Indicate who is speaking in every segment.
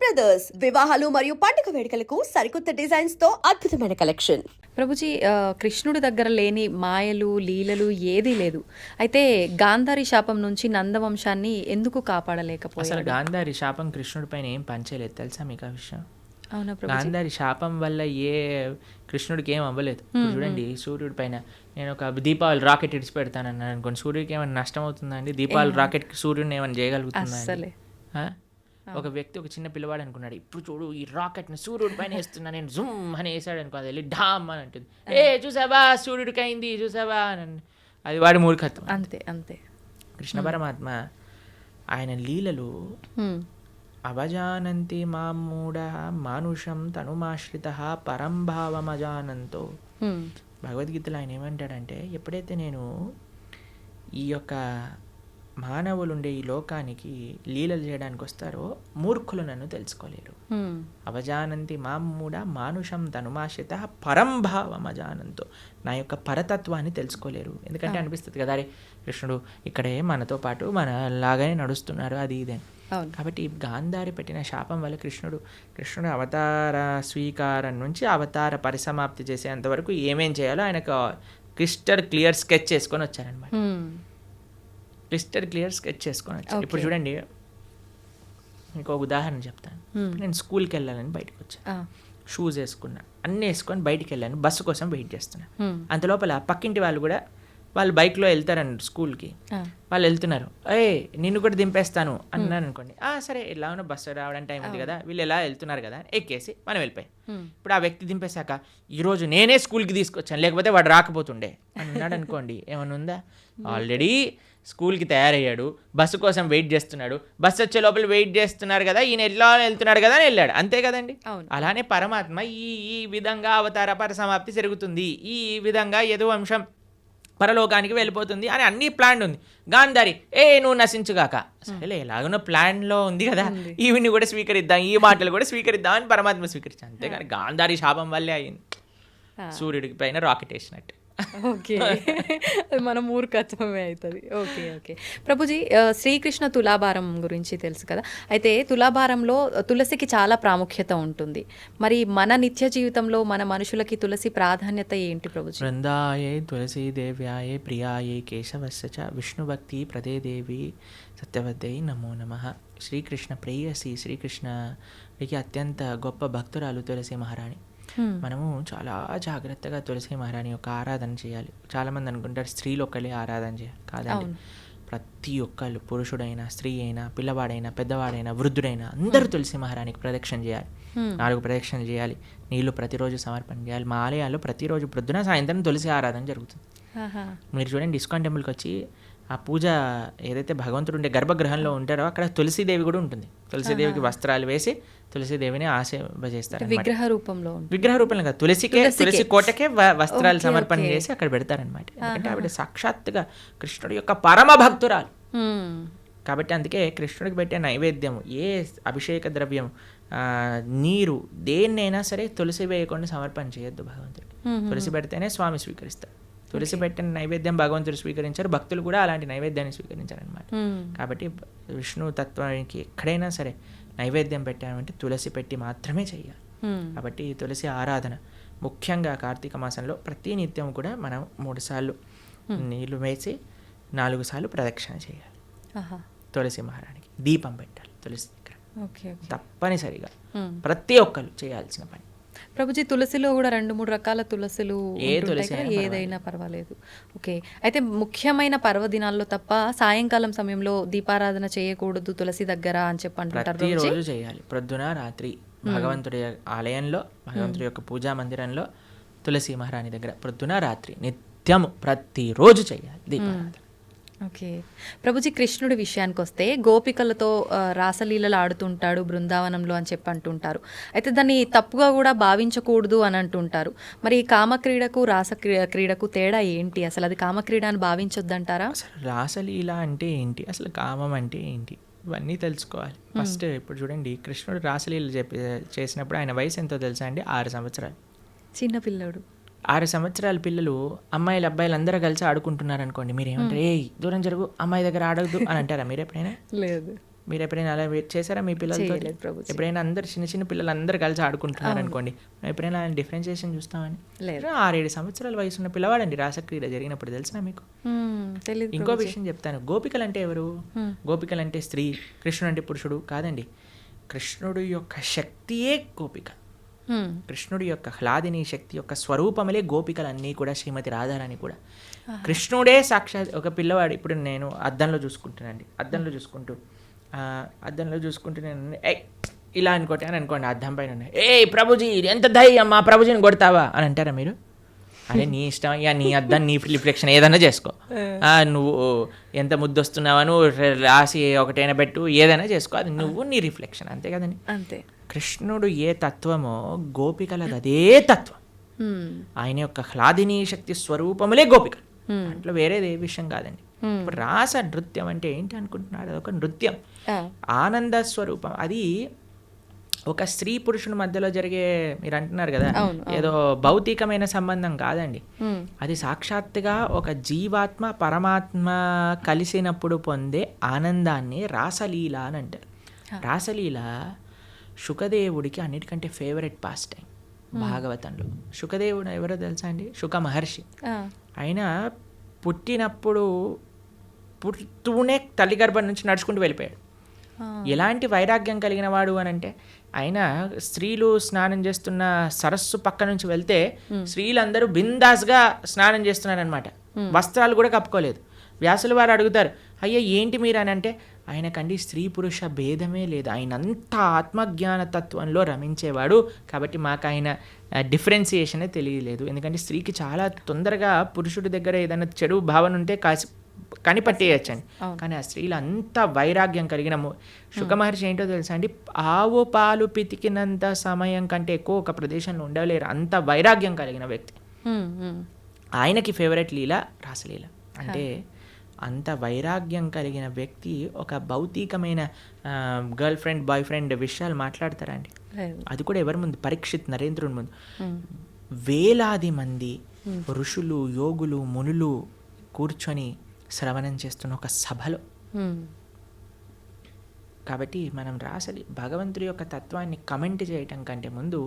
Speaker 1: Brothers వివాహాలు మరియు పండుగ వేడుకలకు సరికొత్త డిజైన్స్ తో అద్భుతమైన కలెక్షన్.
Speaker 2: ప్రభుజీ, కృష్ణుడి దగ్గర లేని మాయలు లీలలు ఏదీ లేదు. అయితే గాంధారి శాపం నుంచి నందవంశాన్ని ఎందుకు
Speaker 3: అసలు
Speaker 2: కాపాడలేకపోయాడు?
Speaker 3: గాంధారి శాపం కృష్ణుడి పైన ఏం పనిచేయలేదు తెలుసా మీకు ఆ విషయం?
Speaker 2: అవునా ప్రభుజీ?
Speaker 3: గాంధారి శాపం వల్ల కృష్ణుడికి ఏం అవ్వలేదు. ఇప్పుడు చూడండి, సూర్యుడి పైన నేను ఒక దీపావళి రాకెట్ ఇడిచి పెడతానన్నాను అనుకోండి, సూర్యుడికి ఏమైనా నష్టం అవుతుందండి? దీపావళి రాకెట్కి సూర్యుడిని ఏమైనా చేయగలుగుతుందా?
Speaker 2: అస్సలే.
Speaker 3: ఒక వ్యక్తి, ఒక చిన్న పిల్లవాడు అనుకున్నాడు, ఇప్పుడు చూడు ఈ రాకెట్ని సూర్యుడి పైన వేస్తున్నా నేను, జుమ్ అని వేసాడు అనుకో, అది వెళ్ళి ఢామ్ అని అంటుంది, చూసావా సూర్యుడికి అయింది చూసావా అని. అది వాడి మూర్ఖత్వం.
Speaker 2: అంతే అంతే.
Speaker 3: కృష్ణ పరమాత్మ ఆయన లీలలు అవజానంతి మామూఢ మానుషం తనుమాశ్రిత పరంభావమజానంతో. భగవద్గీతలో ఆయన ఏమంటాడంటే, ఎప్పుడైతే నేను ఈ యొక్క మానవులు ఉండే ఈ లోకానికి లీలలు చేయడానికి వస్తారో మూర్ఖులు నన్ను తెలుసుకోలేరు. అవజానంతి మామూఢ మానుషం తనుమాశ్రిత పరంభావమజానంతో, నా యొక్క పరతత్వాన్ని తెలుసుకోలేరు. ఎందుకంటే అనిపిస్తుంది కదా, అరే కృష్ణుడు ఇక్కడే మనతో పాటు మన లాగానే నడుస్తున్నారు అది ఇదే. కాబట్టి గాంధారి పెట్టిన శాపం వల్ల కృష్ణుడు అవతార స్వీకారం నుంచి అవతార పరిసమాప్తి చేసేంత వరకు ఏమేం చేయాలో ఆయనకు క్రిస్టల్ క్లియర్ స్కెచ్ చేసుకొని వచ్చారనమాట. క్రిస్టల్ క్లియర్ స్కెచ్ చేసుకొని వచ్చాను. ఇప్పుడు చూడండి, మీకు ఒక ఉదాహరణ చెప్తాను. నేను స్కూల్కి వెళ్ళాలని బయటకు వచ్చాను, షూస్ వేసుకున్నా, అన్నీ వేసుకొని బయటికి వెళ్ళాను, బస్సు కోసం వెయిట్ చేస్తున్నా. అంత లోపల పక్కింటి వాళ్ళు కూడా వాళ్ళు బైక్లో వెళ్తారండి స్కూల్కి, వాళ్ళు వెళ్తున్నారు, నిన్ను కూడా దింపేస్తాను అన్నాను అనుకోండి, సరే ఎలా ఉన్నా బస్సు రావడానికి టైం ఉంది కదా, వీళ్ళు ఎలా వెళ్తున్నారు కదా ఎక్కేసి మనం వెళ్ళిపోయాం. ఇప్పుడు ఆ వ్యక్తి దింపేశాక, ఈరోజు నేనే స్కూల్కి తీసుకొచ్చాను లేకపోతే వాడు రాకపోతుండే అని అన్నాడు అనుకోండి, ఏమైనా ఉందా? ఆల్రెడీ స్కూల్కి తయారయ్యాడు, బస్సు కోసం వెయిట్ చేస్తున్నాడు, బస్సు వచ్చే లోపల వెయిట్ చేస్తున్నారు కదా, ఈయన ఎలా వెళ్తున్నాడు కదా అని వెళ్ళాడు, అంతే కదండి. అలానే పరమాత్మ ఈ విధంగా అవతార పరిసమాప్తి జరుగుతుంది, ఈ విధంగా యదువంశం పరలోకానికి వెళ్ళిపోతుంది అని అన్ని ప్లాన్ ఉంది. గాంధారి నువ్వు నశించుగాక, సరేలే ఎలాగనో ప్లాన్లో ఉంది కదా, ఈవిని కూడా స్వీకరిద్దాం, ఈ మాటలు కూడా స్వీకరిద్దాం అని పరమాత్మ స్వీకరించాను. అంతేగాని గాంధారి శాపం వల్లే అయింది సూర్యుడికి పైన రాకెట్ వేసినట్టు.
Speaker 2: ఓకే, మన మూర్ఖత్వమే అవుతుంది. ఓకే ఓకే ప్రభుజీ, శ్రీకృష్ణ తులాభారం గురించి తెలుసు కదా. అయితే తులాభారంలో తులసికి చాలా ప్రాముఖ్యత ఉంటుంది. మరి మన నిత్య జీవితంలో మన మనుషులకి తులసి ప్రాధాన్యత ఏంటి ప్రభుజీ?
Speaker 3: బృందాయే తులసీ దేవ్యాయే ప్రియాయే కేశవస్య చ విష్ణుభక్తి ప్రదే దేవి సత్యవద్యై నమో నమః. శ్రీకృష్ణ ప్రేయసి, శ్రీకృష్ణకి అత్యంత గొప్ప భక్తురాలు తులసి మహారాణి. మనము చాలా జాగ్రత్తగా తులసి మహారాణి యొక్క ఆరాధన చేయాలి. చాలామంది అనుకుంటారు స్త్రీలు ఒక్కలే ఆరాధన చేయాలి, కాదండి. ప్రతి ఒక్కళ్ళు, పురుషుడైనా స్త్రీ అయినా పిల్లవాడైనా పెద్దవాడైనా వృద్ధుడైనా అందరూ తులసి మహారాణికి ప్రదక్షిణ చేయాలి. 4 ప్రదక్షిణలు చేయాలి, నీళ్లు ప్రతిరోజు సమర్పణ చేయాలి. మా ఆలయాల్లో ప్రతిరోజు ప్రొద్దున సాయంత్రం తులసి ఆరాధన జరుగుతుంది. మీరు చూడండి, ఇస్కాన్ టెంపుల్కి వచ్చి ఆ పూజ ఏదైతే భగవంతుడు ఉండే గర్భగృహంలో ఉంటారో అక్కడ తులసీదేవి కూడా ఉంటుంది. తులసీదేవికి వస్త్రాలు వేసి తులసీదేవిని ఆశీర్వదిస్తారు.
Speaker 2: విగ్రహ రూపంలో
Speaker 3: కాదు, తులసి కోటకే వస్త్రాలు సమర్పణ చేసి అక్కడ పెడతారనమాట. ఎందుకంటే ఆవిడ సాక్షాత్తుగా కృష్ణుడి యొక్క పరమ భక్తురాలు. కాబట్టి అందుకే కృష్ణుడికి పెట్టే నైవేద్యం, ఏ అభిషేక ద్రవ్యం, నీరు, దేన్నైనా సరే తులసి వేయకుండా సమర్పణ చేయొద్దు భగవంతుడికి. తులసి పెడితేనే స్వామి స్వీకరిస్తారు. తులసి పెట్టిన నైవేద్యం భగవంతుడు స్వీకరించారు, భక్తులు కూడా అలాంటి నైవేద్యాన్ని స్వీకరించారనమాట. కాబట్టి విష్ణు తత్వానికి ఎక్కడైనా సరే నైవేద్యం పెట్టామంటే తులసి పెట్టి మాత్రమే చేయాలి. కాబట్టి తులసి ఆరాధన ముఖ్యంగా కార్తీక మాసంలో ప్రతి నిత్యం కూడా మనం 3 సార్లు నీళ్లు వేసి 4 సార్లు ప్రదక్షిణ చేయాలి. తులసి మహారాణికి దీపం పెట్టాలి తులసి దగ్గర, తప్పనిసరిగా ప్రతి ఒక్కరు చేయాల్సిన పని.
Speaker 2: ప్రభుజీ, తులసిలో కూడా 2-3 రకాల తులసులు ఏదైనా పర్వాలేదు. ఓకే, అయితే ముఖ్యమైన పర్వదినాల్లో తప్ప సాయంకాలం సమయంలో దీపారాధన చేయకూడదు తులసి దగ్గర అని చెప్పి అంటుంటారు.
Speaker 3: ప్రతిరోజు చేయాలి, ప్రొద్దున రాత్రి భగవంతుడి ఆలయంలో, భగవంతుడి యొక్క పూజా మందిరంలో తులసి మహారాణి దగ్గర ప్రొద్దున రాత్రి నిత్యము ప్రతిరోజు చేయాలి దీపారాధన.
Speaker 2: ఓకే ప్రభుజీ, కృష్ణుడి విషయానికి వస్తే గోపికలతో రాసలీలలు ఆడుతుంటాడు బృందావనంలో అని చెప్పి అంటుంటారు. అయితే దాన్ని తప్పుగా కూడా భావించకూడదు అని అంటుంటారు. మరి కామక్రీడకు రాస క్రీడకు తేడా ఏంటి? అసలు అది కామక్రీడ అని భావించొద్దంటారా?
Speaker 3: అసలు రాసలీల అంటే ఏంటి, అసలు కామం అంటే ఏంటి, ఇవన్నీ తెలుసుకోవాలి ఫస్ట్. ఇప్పుడు చూడండి, కృష్ణుడు రాసలీల చేసినప్పుడు ఆయన వయసు ఎంతో తెలుసా అండి? 6 సంవత్సరాలు.
Speaker 2: చిన్న పిల్లడు.
Speaker 3: 6 సంవత్సరాల పిల్లలు అమ్మాయిలు అబ్బాయిలు అందరూ కలిసి ఆడుకుంటున్నారు అనుకోండి, మీరు ఏమంటారు? దూరం జరుగు, అమ్మాయి దగ్గర ఆడవద్దు అని అంటారా మీరు ఎప్పుడైనా?
Speaker 2: లేదు.
Speaker 3: మీరు ఎప్పుడైనా అలా చేశారా మీ పిల్లలతో?
Speaker 2: చేయలేదు ప్రభుజీ.
Speaker 3: ఎప్పుడైనా అందరు చిన్న చిన్న పిల్లలు అందరు కలిసి ఆడుకుంటున్నారు అనుకోండి, ఎప్పుడైనా డిఫరెన్షియేషన్ చూస్తామని?
Speaker 2: లేదు.
Speaker 3: 6-7 సంవత్సరాల వయసు ఉన్న పిల్లవాడండి రాసక్రీడ జరిగినప్పుడు, తెలిసినా మీకు?
Speaker 2: తెలియదు.
Speaker 3: ఇంకో విషయం చెప్తాను. గోపికలు అంటే ఎవరు? గోపికలు అంటే స్త్రీ, కృష్ణుడు అంటే పురుషుడు కాదండి. కృష్ణుడు యొక్క శక్తియే గోపిక. కృష్ణుడి యొక్క హ్లాదిని శక్తి యొక్క స్వరూపములే గోపికలన్నీ కూడా, శ్రీమతి రాధారాణి కూడా. కృష్ణుడే సాక్షాత్ ఒక పిల్లవాడు. ఇప్పుడు నేను అద్దంలో చూసుకుంటానండి, అద్దంలో చూసుకుంటూ నేను ఇలా అనుకోండి అని అనుకోండి, అద్దం పైన ఉన్నాయి, ఏ ప్రభుజీ ఎంత ధైర్యం, మా ప్రభుజీని కొడతావా అని అంటారా మీరు? అదే నీ ఇష్టం, ఇక నీ అద్దం నీ రిఫ్లెక్షన్ ఏదైనా చేసుకో, నువ్వు ఎంత ముద్దొస్తున్నావా నువ్వు రాసి ఒకటైనా పెట్టు, ఏదైనా చేసుకో, అది నువ్వు నీ రిఫ్లెక్షన్, అంతే కదండి.
Speaker 2: అంతే.
Speaker 3: కృష్ణుడు ఏ తత్వమో గోపికలది అదే తత్వం. ఆయన యొక్క హ్లాదిని శక్తి స్వరూపములే గోపికలు, అట్లా వేరేది ఏ విషయం కాదండి. ఇప్పుడు రాస నృత్యం అంటే ఏంటి అనుకుంటున్నాడు? అదొక నృత్యం, ఆనంద స్వరూపం. అది ఒక స్త్రీ పురుషుని మధ్యలో జరిగే, మీరు అంటున్నారు కదా ఏదో భౌతికమైన సంబంధం కాదండి. అది సాక్షాత్తుగా ఒక జీవాత్మ పరమాత్మ కలిసినప్పుడు పొందే ఆనందాన్ని రాసలీల అని అంటారు. రాసలీల శుకదేవుడికి అన్నిటికంటే ఫేవరెట్ పాస్ టైం భాగవతంలో. శుకదేవుడు ఎవరో తెలుసా అండి? శుక మహర్షి. ఆయన పుడుతూనే తల్లి గర్భం నుంచి నడుచుకుంటూ వెళ్ళిపోయాడు. ఎలాంటి వైరాగ్యం కలిగిన వాడు అని అంటే, ఆయన స్త్రీలు స్నానం చేస్తున్న సరస్సు పక్క నుంచి వెళ్తే స్త్రీలందరూ బిందాస్గా స్నానం చేస్తున్నారనమాట, వస్త్రాలు కూడా కప్పుకోలేదు. వ్యాసుల వారు అడుగుతారు, అయ్యా ఏంటి మీరు అని అంటే, ఆయనకండి స్త్రీ పురుష భేదమే లేదు, ఆయన అంతా ఆత్మజ్ఞాన తత్వంలో రమించేవాడు, కాబట్టి మాకు ఆయన డిఫరెన్సియేషనే తెలియలేదు. ఎందుకంటే స్త్రీకి చాలా తొందరగా పురుషుడి దగ్గర ఏదైనా చెడు భావన ఉంటే కనిపట్టేయచ్చండి. కానీ ఆ స్త్రీలు అంత వైరాగ్యం కలిగిన శుకమహర్షి ఏంటో తెలుసా అండి? ఆవు పాలు పితికినంత సమయం కంటే ఎక్కువ ఒక ప్రదేశంలో ఉండలేరు, అంత వైరాగ్యం కలిగిన వ్యక్తి. ఆయనకి ఫేవరెట్ లీల రాసలీల. అంటే అంత వైరాగ్యం కలిగిన వ్యక్తి ఒక భౌతికమైన గర్ల్ ఫ్రెండ్ బాయ్ ఫ్రెండ్ విషయాలు మాట్లాడతారా అండి? అది కూడా ఎవరి ముందు? పరీక్షిత్ నరేంద్రుని ముందు. వేలాది మంది ఋషులు యోగులు మునులు కూర్చొని శ్రవణం చేస్తున్న ఒక సభలో. కాబట్టి మనం రాసలి భగవంతుడి యొక్క తత్వాన్ని కమెంట్ చేయటం కంటే ముందు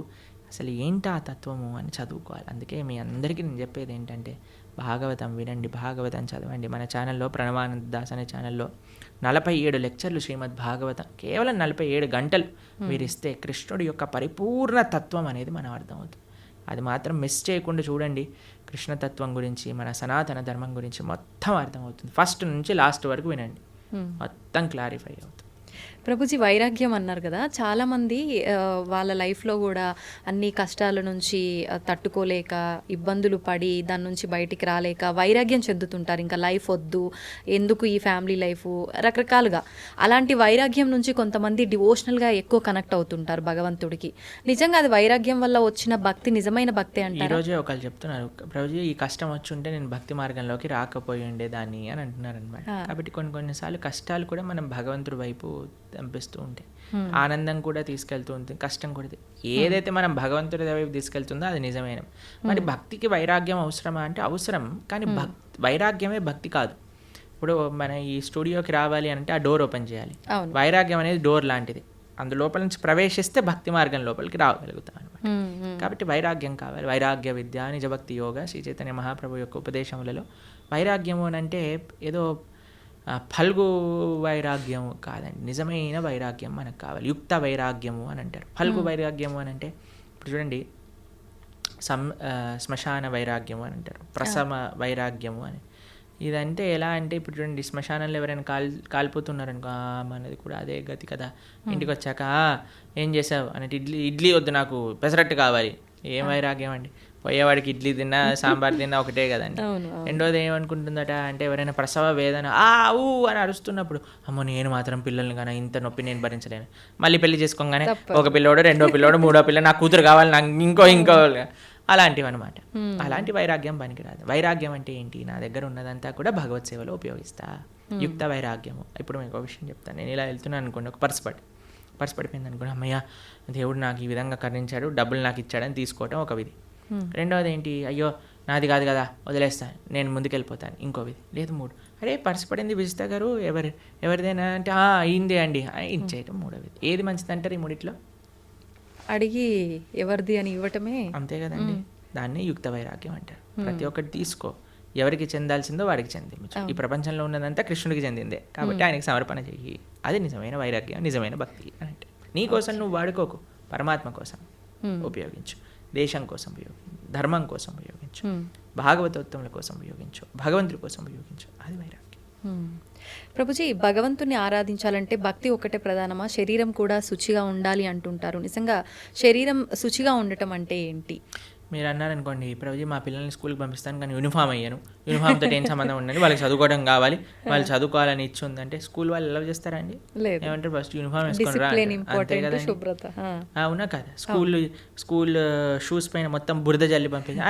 Speaker 3: అసలు ఏంటి ఆ తత్వము అని చదువుకోవాలి. అందుకే మీ అందరికీ నేను చెప్పేది ఏంటంటే, భాగవతం వినండి, భాగవతం చదవండి. మన ఛానల్లో ప్రణవానంద దాస్ అనే ఛానల్లో 47 లెక్చర్లు శ్రీమద్ భాగవతం, కేవలం 47 గంటలు మీరు ఇస్తే కృష్ణుడి యొక్క పరిపూర్ణ తత్వం అనేది మనం అర్థమవుతుంది. అది మాత్రం మిస్ చేయకుండా చూడండి. కృష్ణతత్వం గురించి, మన సనాతన ధర్మం గురించి మొత్తం అర్థమవుతుంది. ఫస్ట్ నుంచి లాస్ట్ వరకు వినండి, మొత్తం క్లారిఫై అవుతుంది.
Speaker 2: ప్రభుజీ, వైరాగ్యం అన్నారు కదా, చాలామంది వాళ్ళ లైఫ్లో కూడా అన్ని కష్టాల నుంచి తట్టుకోలేక, ఇబ్బందులు పడి దాని నుంచి బయటికి రాలేక వైరాగ్యం చెందుతుంటారు. ఇంకా లైఫ్ వద్దు, ఎందుకు ఈ ఫ్యామిలీ లైఫ్, రకరకాలుగా. అలాంటి వైరాగ్యం నుంచి కొంతమంది డివోషనల్గా ఎక్కువ కనెక్ట్ అవుతుంటారు భగవంతుడికి. నిజంగా అది వైరాగ్యం వల్ల వచ్చిన భక్తి నిజమైన భక్తి అంటారు.
Speaker 3: ఈరోజే ఒకళ్ళు చెప్తున్నారు, ప్రభుజీ ఈ కష్టం వచ్చి ఉంటే నేను భక్తి మార్గంలోకి రాకపోయి ఉండేదాన్ని అని అంటున్నారు అనమాట. కాబట్టి కొన్నిసార్లు కష్టాలు కూడా మనం భగవంతుడి వైపు పంపిస్తూ ఉంటాయి. ఆనందం కూడా తీసుకెళ్తూ ఉంటుంది, కష్టం కూడా. ఏదైతే మనం భగవంతుడి వైపు తీసుకెళ్తుందో అది నిజమైన. మరి భక్తికి వైరాగ్యం అవసరమా అంటే అవసరం, కానీ వైరాగ్యమే భక్తి కాదు. ఇప్పుడు మన ఈ స్టూడియోకి రావాలి అంటే ఆ డోర్ ఓపెన్ చేయాలి. వైరాగ్యం అనేది డోర్ లాంటిది, అందులోపల నుంచి ప్రవేశిస్తే భక్తి మార్గం లోపలికి రాగలుగుతాం అనమాట. కాబట్టి వైరాగ్యం కావాలి. వైరాగ్య విద్య నిజభక్తి యోగ శ్రీ చైతన్య మహాప్రభు యొక్క ఉపదేశములలో వైరాగ్యము అని అంటే ఏదో ఫల్గు వైరాగ్యము కాదండి, నిజమైన వైరాగ్యం మనకు కావాలి. యుక్త వైరాగ్యము అని అంటారు. ఫల్గు వైరాగ్యము అని అంటే ఇప్పుడు చూడండి, శ్మశాన వైరాగ్యము అని అంటారు, ప్రసమ వైరాగ్యము అని. ఇదంటే ఎలా అంటే ఇప్పుడు చూడండి, శ్మశానంలో ఎవరైనా కాలిపోతున్నారనుకో, మనది కూడా అదే గతి కదా. ఇంటికి వచ్చాక ఏం చేసావు అంటే, ఇడ్లీ వద్దు నాకు పెసరట్టు కావాలి. ఏం వైరాగ్యం అండి? పోయేవాడికి ఇడ్లీ తిన్నా సాంబార్ తిన్నా ఒకటే కదండి. రెండోది ఏమనుకుంటుందట అంటే, ఎవరైనా ప్రసవ వేదన ఊ అని అరుస్తున్నప్పుడు, అమ్మో నేను మాత్రం పిల్లల్ని కానీ ఇంత నొప్పి నేను భరించలేను. మళ్ళీ పెళ్లి చేసుకోగానే ఒక పిల్లోడు, రెండో పిల్లోడు, మూడో పిల్ల, నాకు కూతురు కావాలి, నాకు ఇంకో అలాంటివి అనమాట. అలాంటి వైరాగ్యం పనికిరాదు. వైరాగ్యం అంటే ఏంటి? నా దగ్గర ఉన్నదంతా కూడా భగవత్ సేవలో ఉపయోగిస్తా, యుక్త వైరాగ్యము. ఇప్పుడు మీకు ఒక విషయం చెప్తాను. నేను ఇలా వెళ్తున్నాను అనుకోండి, ఒక పర్స్ పడిపోయింది అనుకోండి, అమ్మయ్య దేవుడు నాకు ఈ విధంగా కరుణించాడు, డబ్బులు నాకు ఇచ్చాడని తీసుకోవటం ఒక విధి. రెండవది ఏంటి, అయ్యో నాది కాదు కదా వదిలేస్తాను, నేను ముందుకెళ్ళిపోతాను. ఇంకో విధి లేదు 3, అరే పర్సు పడింది విజిత గారు ఎవరిదైనా అంటే అయిందే అండి ఇచ్చేయటం. మూడో విధి ఏది మంచిది అంటారు ఈ మూడిట్లో?
Speaker 2: అడిగి ఎవరిది అని ఇవ్వటమే.
Speaker 3: అంతే కదండి, దాన్ని యుక్త వైరాగ్యం అంటారు. ప్రతి ఒక్కటి తీసుకో, ఎవరికి చెందాల్సిందో వాడికి చెందించు. ఈ ప్రపంచంలో ఉన్నదంతా కృష్ణుడికి చెందిందే కాబట్టి ఆయనకి సమర్పణ చెయ్యి. అది నిజమైన వైరాగ్యం, నిజమైన భక్తి అని అంటే. నీ కోసం నువ్వు వాడుకోకు, పరమాత్మ కోసం ఉపయోగించు, దేశం కోసం ఉపయోగించు, ధర్మం కోసం ఉపయోగించు, భాగవతోత్తముల కోసం ఉపయోగించు, భగవంతుడి కోసం ఉపయోగించు. అది వైరాగ్యం.
Speaker 2: ప్రభుజీ, భగవంతుని ఆరాధించాలంటే భక్తి ఒకటే ప్రధానమా? శరీరం కూడా శుచిగా ఉండాలి అంటుంటారు. నిజంగా శరీరం శుచిగా ఉండటం అంటే ఏంటి?
Speaker 3: మీరు అన్నారనుకోండి, ప్రభుజీ మా పిల్లల్ని స్కూల్కి పంపిస్తాను కానీ యూనిఫామ్ అయ్యాను, యూనిఫామ్తో ఏం సంబంధం ఉండండి, వాళ్ళకి చదువుకోవడం కావాలి, వాళ్ళు చదువుకోవాలని ఇచ్చి ఉందంటే స్కూల్ వాళ్ళు ఎలా చేస్తారండి? ఏమంటారు, ఫస్ట్ యూనిఫామ్ వేసుకొని రా అంతే కదండి. అవునా కదా? స్కూల్ షూస్ పైన మొత్తం బురద జల్లి పంపించి,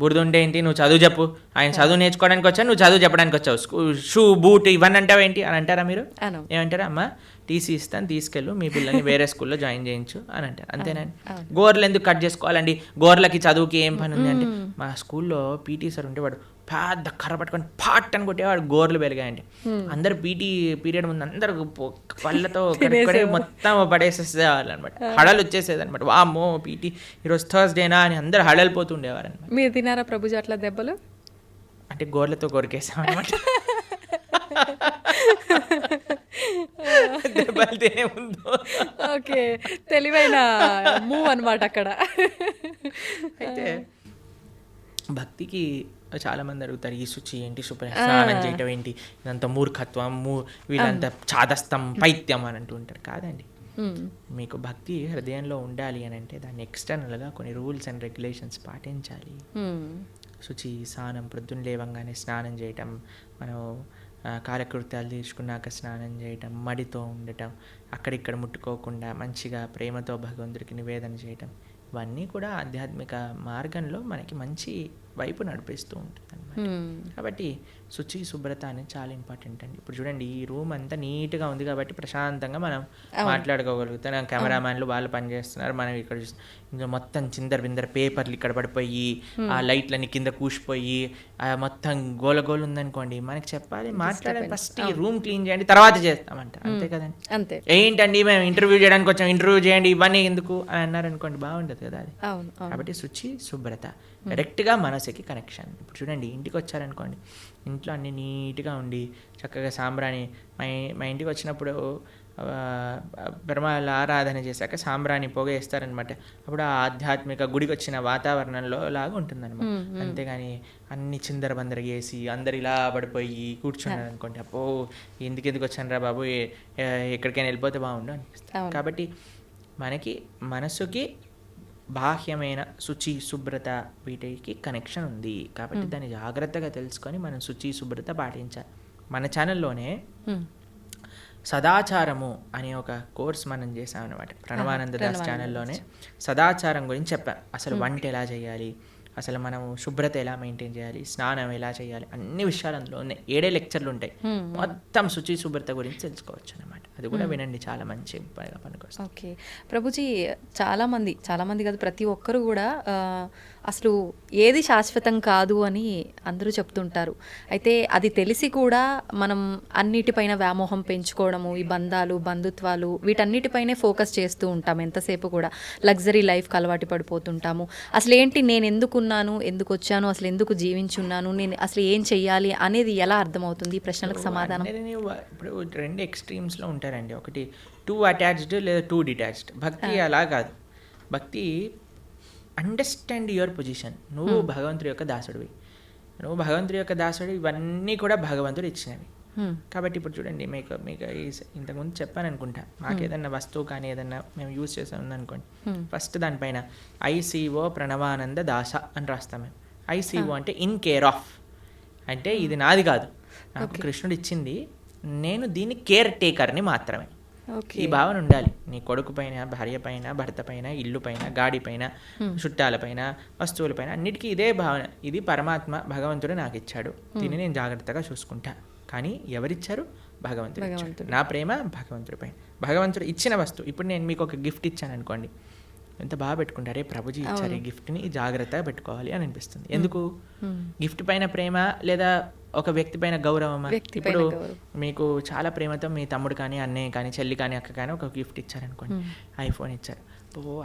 Speaker 3: బురద ఉంటే ఏంటి, నువ్వు చదువు చెప్పు, ఆయన చదువు నేర్చుకోవడానికి వచ్చావు, నువ్వు చదువు చెప్పడానికి వచ్చావు, షూ బూట్ ఇవన్నీ అంటావేంటి అని అంటారా మీరు? ఏమంటారా? అమ్మ టీసీ ఇస్తాను, తీసుకెళ్ళు, మీ పిల్లల్ని వేరే స్కూల్లో జాయిన్ చేయించు అని అంటారు. అంతేనండి. గోర్లు ఎందుకు కట్ చేసుకోవాలండి, గోర్లకి చదువుకి ఏం పని ఉంది అంటే, మా స్కూల్లో పీటీ సార్ ఉంటే వాడు పెద్ద కర్ర పట్టుకొని పాట్ అని కొట్టేవాడు, గోర్లు పెరిగాయండి. అందరు పీటీ పీరియడ్ ముందు అందరు పళ్ళతో మొత్తం పడేసేసేవాళ్ళు అనమాట, హడలు వచ్చేసేది అనమాట. వామ్మో పీటీ ఈరోజు థర్స్డేనా అని అందరు హడలిపోతుండేవారు అనమాట.
Speaker 2: మీరు తినారా ప్రభుజీ అట్లా దెబ్బలు?
Speaker 3: అంటే గోర్లతో కొరికేసాం అనమాట. దెబ్బలు తినే ముందు.
Speaker 2: ఓకే, తెలివైన మూవ్ అనమాట అక్కడ.
Speaker 3: అయితే భక్తికి చాలా మంది అడుగుతారు, ఈ శుచి ఏంటి, స్నానం చేయటం ఏంటి, ఇదంతా మూర్ఖత్వం, వీళ్ళంతా చాదస్తం, పైత్యం అని అంటూ ఉంటారు. కాదండి, మీకు భక్తి హృదయంలో ఉండాలి అని అంటే దాన్ని ఎక్స్టర్నల్గా కొన్ని రూల్స్ అండ్ రెగ్యులేషన్స్ పాటించాలి. శుచి, స్నానం, ప్రొద్దున లేవంగానే స్నానం చేయటం, మనం కాలకృత్యాలు తీసుకున్నాక స్నానం చేయటం, మడితో ఉండటం, అక్కడిక్కడ ముట్టుకోకుండా మంచిగా ప్రేమతో భగవంతుడికి నివేదన చేయటం, ఇవన్నీ కూడా ఆధ్యాత్మిక మార్గంలో మనకి మంచి వైపు నడిపిస్తూ ఉంటుంది అన్నమాట. కాబట్టి శుచి, శుభ్రత అనేది చాలా ఇంపార్టెంట్ అండి. ఇప్పుడు చూడండి, ఈ రూమ్ అంతా నీట్గా ఉంది కాబట్టి ప్రశాంతంగా మనం మాట్లాడుకోగలుగుతాం. కెమెరామ్యాన్లు వాళ్ళు పనిచేస్తున్నారు, మనం ఇక్కడ ఇంకా మొత్తం చిందర బిందర పేపర్లు ఇక్కడ పడిపోయి, ఆ లైట్లన్నీ కింద కూసిపోయి, మొత్తం గోలగోలు ఉందనుకోండి, మనకి చెప్పాలి, మాట్లాడాలి, ఫస్ట్ ఈ రూమ్ క్లీన్ చేయండి తర్వాత చేస్తామంట. అంతే కదండి.
Speaker 2: అంతే.
Speaker 3: ఏంటండి మేము ఇంటర్వ్యూ చేయడానికి వచ్చాం, ఇంటర్వ్యూ చేయండి ఇవన్నీ ఎందుకు అని అన్నారనుకోండి, బాగుంటుంది కదా అది. కాబట్టి శుచి, శుభ్రత డైరెక్ట్గా మనసుకి కనెక్షన్. ఇప్పుడు చూడండి, ఇంటికి వచ్చారనుకోండి, ఇంట్లో అన్ని నీట్గా ఉండి చక్కగా సాంబ్రాణి, మా ఇంటికి వచ్చినప్పుడు బ్రహ్మాల ఆరాధన చేశాక సాంబ్రాణి పొగ వేస్తారనమాట. అప్పుడు ఆ ఆధ్యాత్మిక గుడికి వచ్చిన వాతావరణంలో లాగా ఉంటుందన్నమాట. అంతేగాని అన్ని చిందరబందర చేసి అందరు ఇలా పడిపోయి కూర్చున్నారు అనుకోండి, అప్పో ఎందుకు వచ్చాను రా బాబు, ఎక్కడికైనా వెళ్ళిపోతే బాగుండు అనిపిస్తుంది. కాబట్టి మనకి మనసుకి బాహ్యమైన శుచి, శుభ్రత వీటికి కనెక్షన్ ఉంది కాబట్టి దాన్ని జాగ్రత్తగా తెలుసుకొని మనం శుచి, శుభ్రత పాటించాలి. మన ఛానల్లోనే సదాచారము అనే ఒక కోర్స్ మనం చేసామన్నమాట. ప్రణవానంద దాస్ ఛానల్లోనే సదాచారం గురించి చెప్పాం. అసలు వంట ఎలా చేయాలి, అసలు మనం శుభ్రత ఎలా మెయింటైన్ చేయాలి, స్నానం ఎలా చేయాలి, అన్ని విషయాలు అందులో ఉన్నాయి. 7 లెక్చర్లు ఉంటాయి, మొత్తం శుచి, శుభ్రత గురించి తెలుసుకోవచ్చు అనమాట. అది కూడా వినండి, చాలా మంచి పనికొస్తుంది.
Speaker 2: ఓకే ప్రభుజీ, చాలామంది కాదు, ప్రతి ఒక్కరు కూడా అసలు ఏది శాశ్వతం కాదు అని అందరూ చెప్తుంటారు. అయితే అది తెలిసి కూడా మనం అన్నిటిపైన వ్యామోహం పెంచుకోవడము, ఈ బంధాలు, బంధుత్వాలు, వీటన్నిటిపైనే ఫోకస్ చేస్తూ ఉంటాం. ఎంతసేపు కూడా లగ్జరీ లైఫ్కి అలవాటు పడిపోతుంటాము. అసలు ఏంటి, నేను ఎందుకున్నాను, ఎందుకు వచ్చాను, అసలు ఎందుకు జీవించున్నాను, నేను అసలు ఏం చెయ్యాలి అనేది ఎలా అర్థమవుతుంది? ఈ ప్రశ్నలకు సమాధానం.
Speaker 3: ఇప్పుడు 2 ఎక్స్ట్రీమ్స్లో ఉంటారండి. ఒకటి టూ అటాచ్డ్ లేదా టూ డిటాచ్డ్. భక్తి అలా కాదు. భక్తి అండర్స్టాండ్ యువర్ పొజిషన్. నువ్వు భగవంతుడి యొక్క దాసుడివి, ఇవన్నీ కూడా భగవంతుడు ఇచ్చినవి. కాబట్టి ఇప్పుడు చూడండి, మీకు ఇంతకుముందు చెప్పాను అనుకుంటా, మాకు ఏదన్నా వస్తువు కానీ ఏదన్నా మేము యూజ్ చేసాం అనుకోండి, ఫస్ట్ దానిపైన ICO ప్రణవానంద దాస అని రాస్తాం మేము. ICO అంటే ఇన్ కేర్ ఆఫ్, అంటే ఇది నాది కాదు, నాకు కృష్ణుడు ఇచ్చింది, నేను దీని కేర్ టేకర్ని మాత్రమే. ఈ భావన ఉండాలి. నీ కొడుకు పైన, భార్య పైన, భర్త పైన, ఇల్లు పైన, గాడి పైన, చుట్టాల పైన, వస్తువుల పైన, అన్నిటికీ ఇదే భావన. ఇది పరమాత్మ, భగవంతుడు నాకు ఇచ్చాడు, దీన్ని నేను జాగ్రత్తగా చూసుకుంటా. కానీ ఎవరిచ్చారు? భగవంతుడు ఇచ్చాడు. నా ప్రేమ భగవంతుడి పైన. భగవంతుడు ఇచ్చిన వస్తువు. ఇప్పుడు నేను మీకు ఒక గిఫ్ట్ ఇచ్చాను అనుకోండి, ఎంత బాగా పెట్టుకుంటారే ప్రభుజీ ఇచ్చారు ఈ గిఫ్ట్ని జాగ్రత్తగా పెట్టుకోవాలి అని అనిపిస్తుంది. ఎందుకు? గిఫ్ట్ పైన ప్రేమ లేదా ఒక వ్యక్తి పైన గౌరవమా? ఇప్పుడు మీకు చాలా ప్రేమతో మీ తమ్ముడు కానీ అన్నయ్య కానీ చెల్లి కానీ అక్క కానీ ఒక గిఫ్ట్ ఇచ్చారనుకోండి, ఐఫోన్ ఇచ్చారు.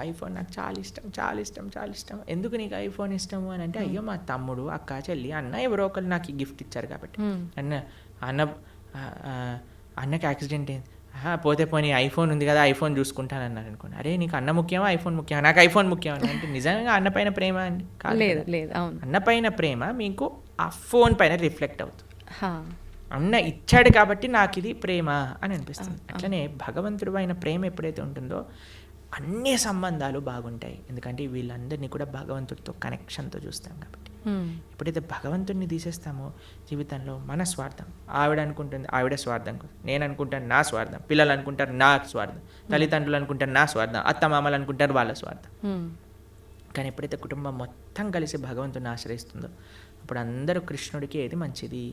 Speaker 3: ఐఫోన్ నాకు చాలా ఇష్టం చాలా ఇష్టం చాలా ఇష్టం. ఎందుకు నీకు ఐఫోన్ ఇష్టము అని అంటే, అయ్యో మా తమ్ముడు అక్క చెల్లి అన్న ఎవరో ఒకరు నాకు ఈ గిఫ్ట్ ఇచ్చారు కాబట్టి. అన్నకి యాక్సిడెంట్ అయింది, పోతే పోనీ ఐఫోన్ ఉంది కదా ఐఫోన్ చూసుకుంటాను అన్నారు అనుకోండి, అరే నీకు అన్న ముఖ్యమా ఐఫోన్ ముఖ్యమా? నాకు ఐఫోన్ ముఖ్యం అంటే నిజంగా అన్న పైన ప్రేమ అండి కాదు. అన్న పైన ప్రేమ మీకు ఆ ఫోన్ పైన రిఫ్లెక్ట్ అవుతుంది. అన్న ఇచ్చాడు కాబట్టి నాకు ఇది ప్రేమ అని అనిపిస్తుంది. అట్లనే భగవంతుడు అయిన ప్రేమ ఎప్పుడైతే ఉంటుందో అన్ని సంబంధాలు బాగుంటాయి. ఎందుకంటే వీళ్ళందరినీ కూడా భగవంతుడితో కనెక్షన్తో చూస్తాం కాబట్టి. ఎప్పుడైతే భగవంతుడిని తీసేస్తామో జీవితంలో మన స్వార్థం, ఆవిడ అనుకుంటుంది ఆవిడ స్వార్థం, నేను అనుకుంటాను నా స్వార్థం, పిల్లలు అనుకుంటారు నా స్వార్థం, తల్లిదండ్రులు అనుకుంటారు నా స్వార్థం, అత్తమామలు అనుకుంటారు వాళ్ళ స్వార్థం. కానీ ఎప్పుడైతే కుటుంబం మొత్తం కలిసి భగవంతుడిని ఆశ్రయిస్తుందో అప్పుడు అందరూ కృష్ణుడికి ఏది మంచిది,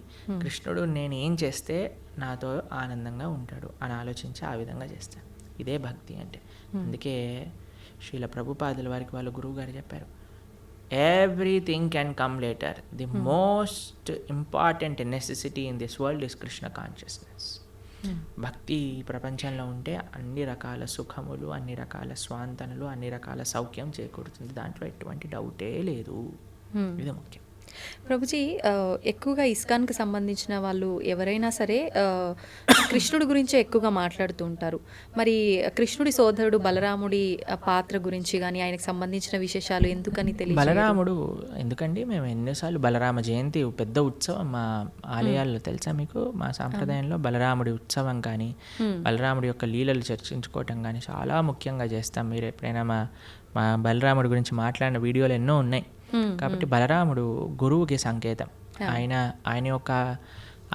Speaker 3: కృష్ణుడు నేను ఏం చేస్తే నాతో ఆనందంగా ఉంటాడు అని ఆలోచించి ఆ విధంగా చేస్తాను. ఇదే భక్తి అంటే. అందుకే శ్రీల ప్రభుపాదుల వారికి వాళ్ళ గురువు గారు చెప్పారు, everything can come later, the most important necessity in this world is Krishna consciousness. భక్తి ప్రపంచంలో ఉంటే అన్ని రకాల సుఖములు, అన్ని రకాల స్వాంతనలు, అన్ని రకాల సౌఖ్యం చేకూరుతుంది. దాంట్లో ఎటువంటి డౌటే లేదు. ఇది ముఖ్యం.
Speaker 2: ప్రభుజీ, ఎక్కువగా ఇస్కాన్కి సంబంధించిన వాళ్ళు ఎవరైనా సరే కృష్ణుడి గురించే ఎక్కువగా మాట్లాడుతూ ఉంటారు. మరి కృష్ణుడి సోదరుడు బలరాముడి పాత్ర గురించి కానీ ఆయనకు సంబంధించిన విశేషాలు ఎందుకని తెలియదు?
Speaker 3: బలరాముడు ఎందుకండి, మేము ఎన్నోసార్లు బలరామ జయంతి పెద్ద ఉత్సవం మా ఆలయాల్లో తెలుసా మీకు? మా సాంప్రదాయంలో బలరాముడి ఉత్సవం కానీ బలరాముడి యొక్క లీలలు చర్చించుకోవటం కానీ చాలా ముఖ్యంగా చేస్తాం. మీరు ఎప్పుడైనా మా బలరాముడి గురించి మాట్లాడిన వీడియోలు ఎన్నో ఉన్నాయి. కాబట్టి బలరాముడు గురువుకి సంకేతం.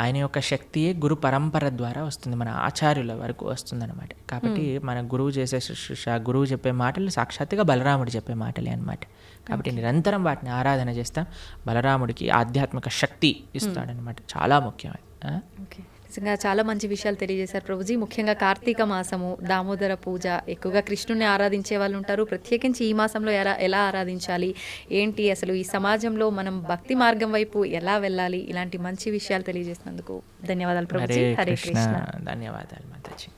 Speaker 3: ఆయన యొక్క శక్తియే గురు పరంపర ద్వారా వస్తుంది, మన ఆచార్యుల వరకు వస్తుంది అనమాట. కాబట్టి మన గురువు చేసే శుశ్రూష, గురువు చెప్పే మాటలు సాక్షాత్తుగా బలరాముడు చెప్పే మాటలే అనమాట. కాబట్టి నిరంతరం వాటిని ఆరాధన చేస్తాం. బలరాముడికి ఆధ్యాత్మిక శక్తి ఇస్తాడనమాట. చాలా ముఖ్యం.
Speaker 2: నిజంగా చాలా మంచి విషయాలు తెలియజేశారు ప్రభుజీ. ముఖ్యంగా కార్తీక మాసము, దామోదర పూజ, ఎక్కువగా కృష్ణుని ఆరాధించే వాళ్ళు ఉంటారు. ప్రత్యేకించి ఈ మాసంలో ఎలా ఆరాధించాలి, ఏంటి అసలు ఈ సమాజంలో మనం భక్తి మార్గం వైపు ఎలా వెళ్ళాలి, ఇలాంటి మంచి విషయాలు తెలియజేసినందుకు ధన్యవాదాలు ప్రభుజీ. హరే కృష్ణ.
Speaker 3: ధన్యవాదాలు మాతాజీ.